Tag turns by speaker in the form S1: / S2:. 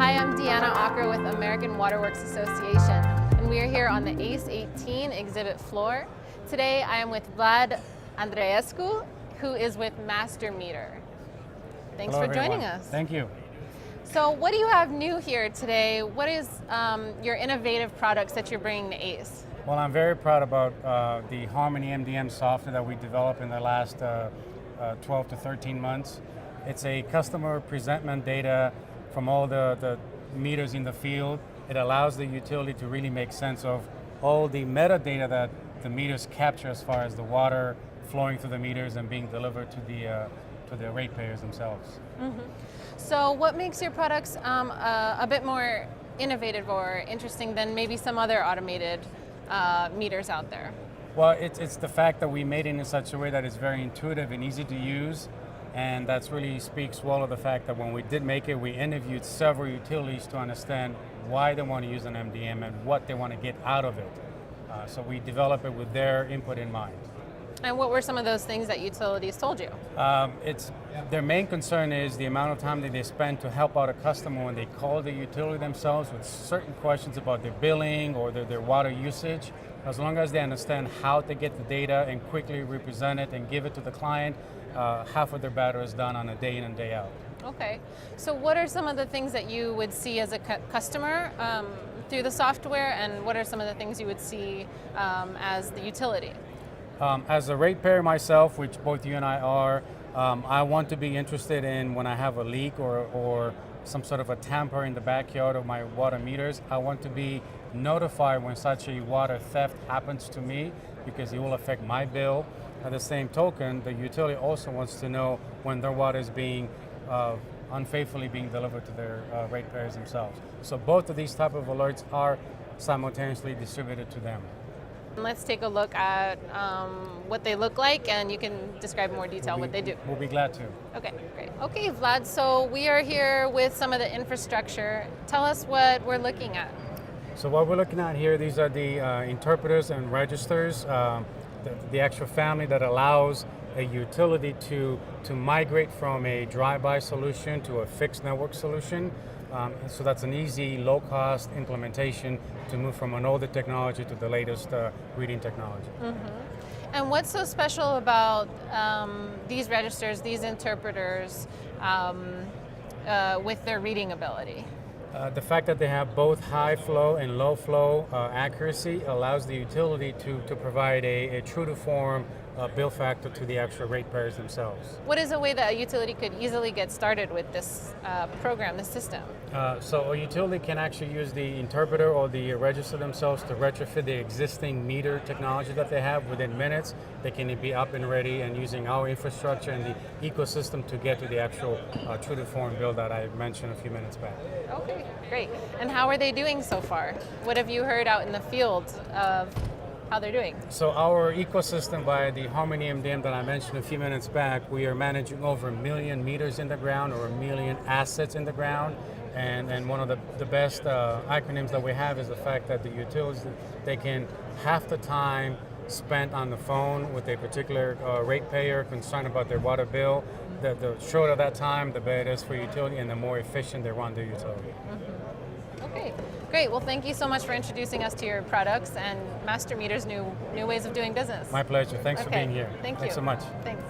S1: Hi, I'm Deanna Ocker with American Waterworks Association, and we are here on the ACE18 exhibit floor. Today I am with Vlad Andreescu, who is with Master Meter. Thanks
S2: Hello,
S1: for joining
S2: everyone.
S1: us.
S2: Thank you.
S1: So what do you have new here today? What is your innovative products that you're bringing to ACE?
S2: Well, I'm very proud about the Harmony MDM software that we developed in the last 12 to 13 months. It's a customer presentment data from all the meters in the field. It allows the utility to really make sense of all the metadata that the meters capture as far as the water flowing through the meters and being delivered to the ratepayers themselves.
S1: Mm-hmm. So what makes your products a bit more innovative or interesting than maybe some other automated meters out there?
S2: Well, it's the fact that we made it in such a way that it's very intuitive and easy to use, and that really speaks well of the fact that when we did make it, we interviewed several utilities to understand why they want to use an MDM and what they want to get out of it. So we developed it with their input in mind.
S1: And what were some of those things that utilities told you?
S2: Their main concern is the amount of time that they spend to help out a customer when they call the utility themselves with certain questions about their billing or their water usage. As long as they understand how to get the data and quickly represent it and give it to the client, half of their battle is done on a day in and day out.
S1: Okay, so what are some of the things that you would see as a customer through the software, and what are some of the things you would see as the utility?
S2: As a ratepayer myself, which both you and I are, I want to be interested in when I have a leak or some sort of a tamper in the backyard of my water meters. I want to be notified when such a water theft happens to me because it will affect my bill. At the same token, the utility also wants to know when their water is being unfaithfully being delivered to their ratepayers themselves. So both of these type of alerts are simultaneously distributed to them.
S1: Let's take a look at what they look like, and you can describe in more detail what they do.
S2: We'll be glad to.
S1: Okay, great. Okay, Vlad, so we are here with some of the infrastructure. Tell us what we're looking at.
S2: So what we're looking at here, these are the interpreters and registers, the actual family that allows a utility to migrate from a drive-by solution to a fixed network solution. So that's an easy, low-cost implementation to move from an older technology to the latest reading technology.
S1: Mm-hmm. And what's so special about these registers, these interpreters, with their reading ability?
S2: The fact that they have both high flow and low flow accuracy allows the utility to provide a true to form bill factor to the actual ratepayers themselves.
S1: What is a way that a utility could easily get started with this program, this system?
S2: So a utility can actually use the interpreter or the register themselves to retrofit the existing meter technology that they have within minutes. They can be up and ready and using our infrastructure and the ecosystem to get to the actual true to form bill that I mentioned a few minutes back.
S1: Okay, great. And how are they doing so far? What have you heard out in the field of how they're doing?
S2: So our ecosystem by the Harmony MDM that I mentioned a few minutes back, we are managing over 1 million meters in the ground or 1 million assets in the ground. And one of the best acronyms that we have is the fact that the utilities, they can half the time spent on the phone with a particular ratepayer concerned about their water bill. The shorter that time, the better it is for utility and the more efficient they run their utility.
S1: Mm-hmm. Okay, great. Well, thank you so much for introducing us to your products and Master Meter's new ways of doing business.
S2: My pleasure. Thanks for being here.
S1: Thanks
S2: so much.
S1: Thanks.